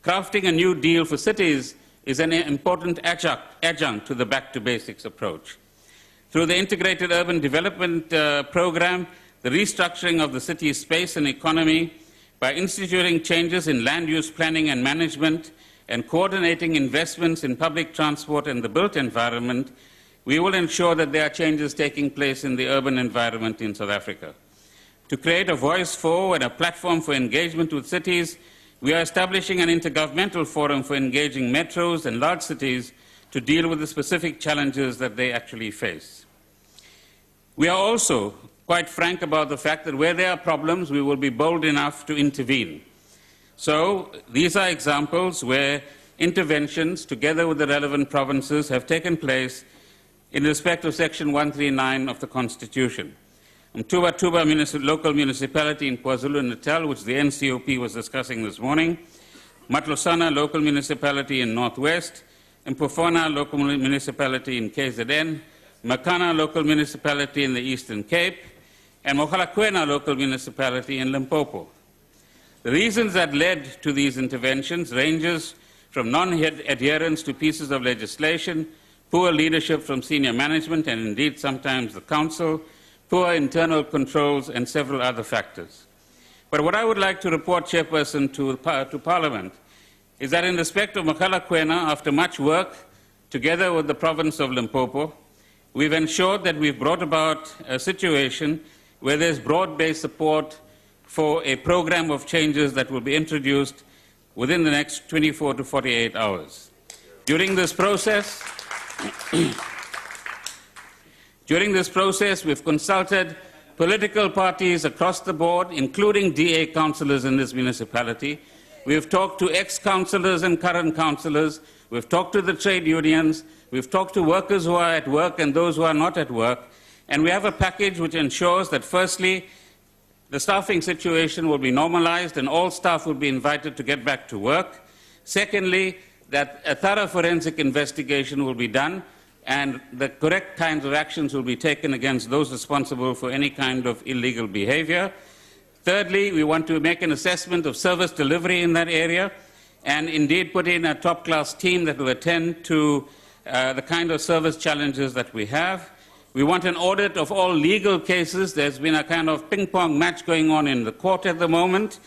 crafting a new deal for cities is an important adjunct to the back-to-basics approach. Through the Integrated Urban Development Program, the restructuring of the city's space and economy, by instituting changes in land use planning and management, and coordinating investments in public transport and the built environment, we will ensure that there are changes taking place in the urban environment in South Africa. To create a voice for and a platform for engagement with cities, we are establishing an intergovernmental forum for engaging metros and large cities to deal with the specific challenges that they actually face. We are also quite frank about the fact that where there are problems, we will be bold enough to intervene. So these are examples where interventions, together with the relevant provinces, have taken place in respect of Section 139 of the Constitution. Tuba local municipality in KwaZulu-Natal, which the NCOP was discussing this morning, Matlosana local municipality in Northwest, Mpofona local municipality in KZN, Makana local municipality in the Eastern Cape, and Mogalakwena local municipality in Limpopo. The reasons that led to these interventions ranges from non-adherence to pieces of legislation, poor leadership from senior management and indeed sometimes the council, poor internal controls, and several other factors. But what I would like to report, Chairperson, to Parliament is that in respect of Mogalakwena, after much work, together with the province of Limpopo, we've ensured that we've brought about a situation where there's broad-based support for a program of changes that will be introduced within the next 24 to 48 hours. During this process, we've consulted political parties across the board, including DA councillors in this municipality. We've talked to ex-councillors and current councillors. We've talked to the trade unions. We've talked to workers who are at work and those who are not at work. And we have a package which ensures that, firstly, the staffing situation will be normalized and all staff will be invited to get back to work. Secondly, that a thorough forensic investigation will be done and the correct kinds of actions will be taken against those responsible for any kind of illegal behavior. Thirdly, we want to make an assessment of service delivery in that area and indeed put in a top-class team that will attend to the kind of service challenges that we have. We want an audit of all legal cases. There's been a kind of ping-pong match going on in the court at the moment.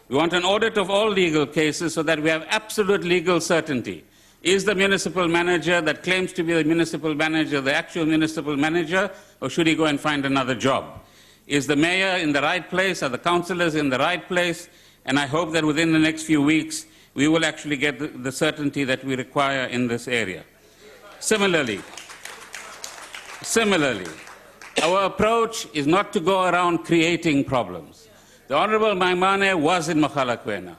We want an audit of all legal cases so that we have absolute legal certainty. Is the municipal manager that claims to be the municipal manager the actual municipal manager, or should he go and find another job? Is the mayor in the right place? Are the councillors in the right place? And I hope that within the next few weeks, we will actually get the certainty that we require in this area. Similarly, our approach is not to go around creating problems. The Honourable Maimane was in Mogalakwena.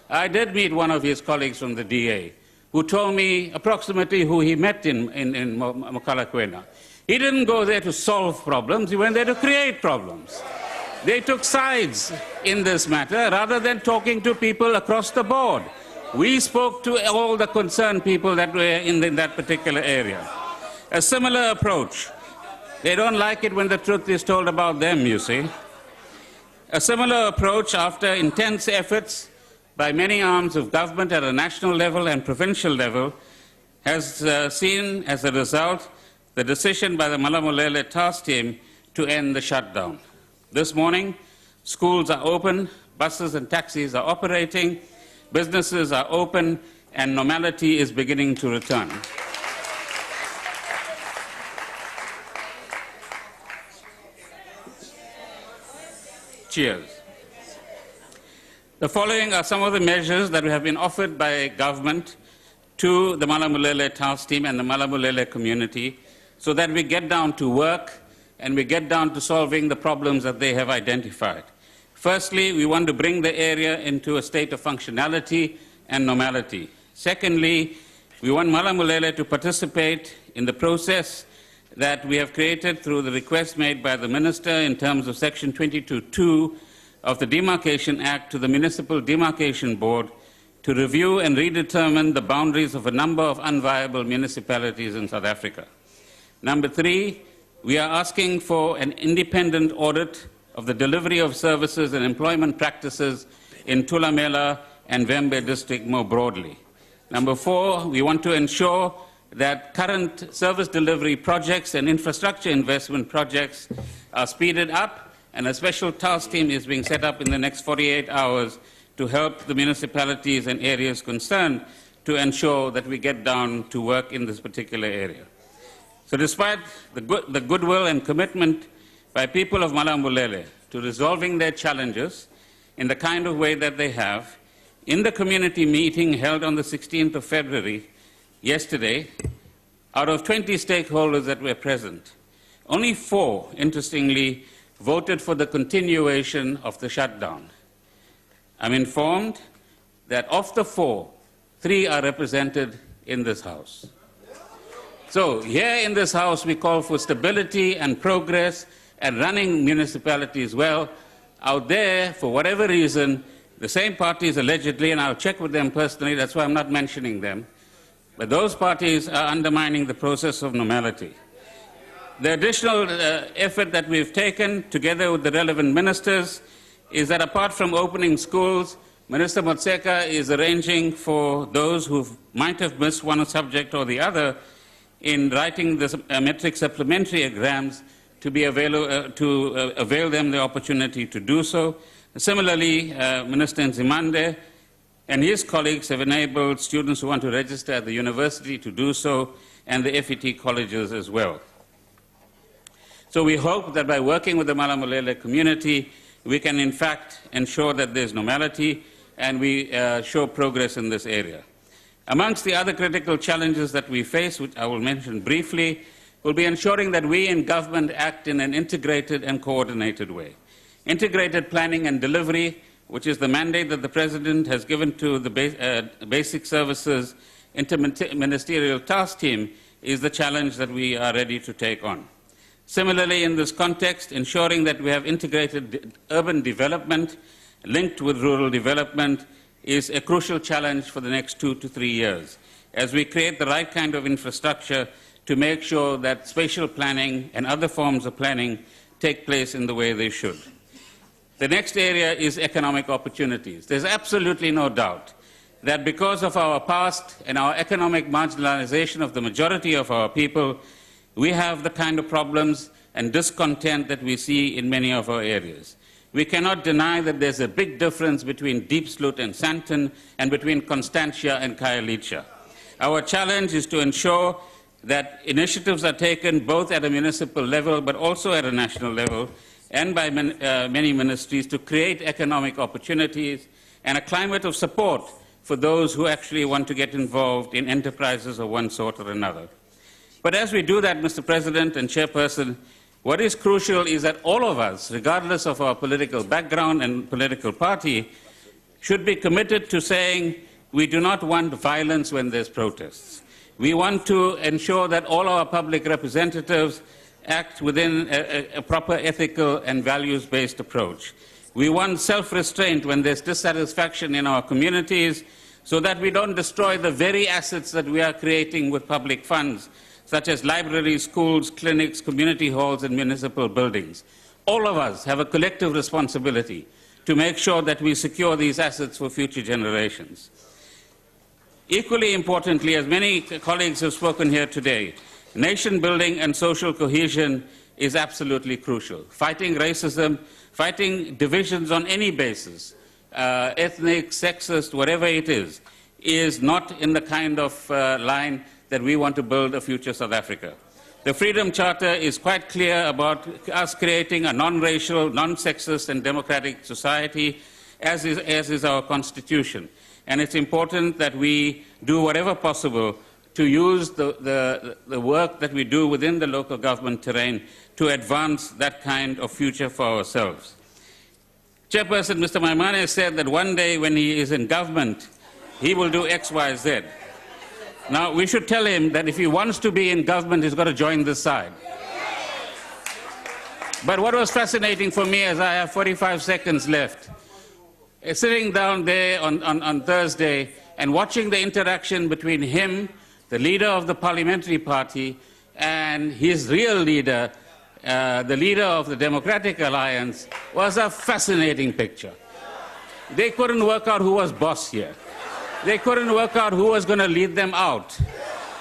I did meet one of his colleagues from the DA who told me approximately who he met in Mogalakwena. He didn't go there to solve problems, he went there to create problems. They took sides in this matter rather than talking to people across the board. We spoke to all the concerned people that were in that particular area. A similar approach. They don't like it when the truth is told about them, you see. A similar approach, after intense efforts by many arms of government at a national level and provincial level, has seen as a result the decision by the Malamulele task team to end the shutdown. This morning, schools are open, buses and taxis are operating, businesses are open, and normality is beginning to return. Cheers. The following are some of the measures that have been offered by government to the Malamulele task team and the Malamulele community so that we get down to work and we get down to solving the problems that they have identified. Firstly, we want to bring the area into a state of functionality and normality. Secondly, we want Malamulele to participate in the process that we have created through the request made by the Minister in terms of Section 22(2) of the Demarcation Act to the Municipal Demarcation Board to review and redetermine the boundaries of a number of unviable municipalities in South Africa. Number 3, we are asking for an independent audit of the delivery of services and employment practices in Thulamela and Vembe district more broadly. Number 4, we want to ensure that current service delivery projects and infrastructure investment projects are speeded up, and a special task team is being set up in the next 48 hours to help the municipalities and areas concerned to ensure that we get down to work in this particular area. So despite the goodwill and commitment by people of Malambulele to resolving their challenges in the kind of way that they have, in the community meeting held on the 16th of February, yesterday, out of 20 stakeholders that were present, only 4, interestingly, voted for the continuation of the shutdown. I'm informed that of the 4, 3 are represented in this House. So here in this House, we call for stability and progress and running municipalities well. Out there, for whatever reason, the same parties allegedly, and I'll check with them personally, that's why I'm not mentioning them, but those parties are undermining the process of normality. The additional effort that we've taken, together with the relevant ministers, is that apart from opening schools, Minister Motseka is arranging for those who might have missed one subject or the other in writing the metric supplementary exams to be avail them the opportunity to do so. Similarly, Minister Nzimande and his colleagues have enabled students who want to register at the university to do so, and the FET colleges as well. So we hope that by working with the Malamulele community, we can in fact ensure that there's normality and we show progress in this area. Amongst the other critical challenges that we face, which I will mention briefly, will be ensuring that we in government act in an integrated and coordinated way. Integrated planning and delivery, which is the mandate that the President has given to the Basic Services Interministerial Task Team, is the challenge that we are ready to take on. Similarly, in this context, ensuring that we have integrated urban development linked with rural development is a crucial challenge for the next 2 to 3 years, as we create the right kind of infrastructure to make sure that spatial planning and other forms of planning take place in the way they should. The next area is economic opportunities. There's absolutely no doubt that because of our past and our economic marginalization of the majority of our people, we have the kind of problems and discontent that we see in many of our areas. We cannot deny that there's a big difference between Deep Sloot and Sandton and between Constantia and Khayelitsha. Our challenge is to ensure that initiatives are taken both at a municipal level but also at a national level and by many ministries to create economic opportunities and a climate of support for those who actually want to get involved in enterprises of one sort or another. But as we do that, Mr. President and Chairperson, what is crucial is that all of us, regardless of our political background and political party, should be committed to saying we do not want violence when there's protests. We want to ensure that all our public representatives act within a proper ethical and values-based approach. We want self-restraint when there's dissatisfaction in our communities so that we don't destroy the very assets that we are creating with public funds, such as libraries, schools, clinics, community halls, and municipal buildings. All of us have a collective responsibility to make sure that we secure these assets for future generations. Equally importantly, as many colleagues have spoken here today, nation building and social cohesion is absolutely crucial. Fighting racism, fighting divisions on any basis, ethnic, sexist, whatever it is not in the kind of line that we want to build a future South Africa. The Freedom Charter is quite clear about us creating a non-racial, non-sexist and democratic society, as is our Constitution. And it's important that we do whatever possible to use the work that we do within the local government terrain to advance that kind of future for ourselves. Chairperson, Mr. Maimane said that one day when he is in government, he will do X, Y, Z. Now, we should tell him that if he wants to be in government, he's got to join this side. But what was fascinating for me, as I have 45 seconds left, is sitting down there on Thursday and watching the interaction between him, the leader of the parliamentary party, and his real leader, the leader of the Democratic Alliance, was a fascinating picture. They couldn't work out who was boss here. They couldn't work out who was going to lead them out.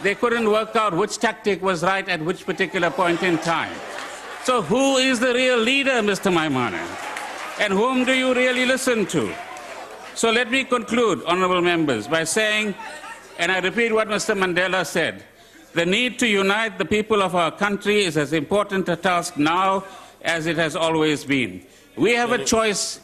They couldn't work out which tactic was right at which particular point in time. So who is the real leader, Mr. Maimane? And whom do you really listen to? So let me conclude, honorable members, by saying, and I repeat what Mr. Mandela said, the need to unite the people of our country is as important a task now as it has always been. We have a choice,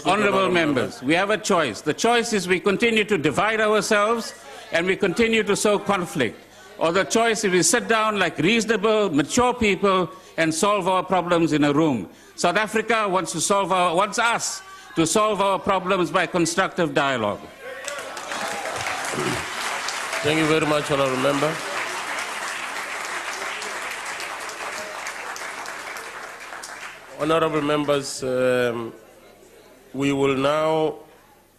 honorable members. We have a choice. The choice is we continue to divide ourselves and we continue to sow conflict. Or the choice is we sit down like reasonable, mature people and solve our problems in a room. South Africa wants us to solve our problems by constructive dialogue. Thank you very much, honorable member. Honorable members, we will now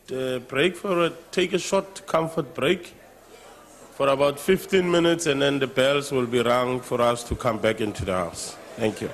take a short comfort break for about 15 minutes, and then the bells will be rung for us to come back into the house. Thank you.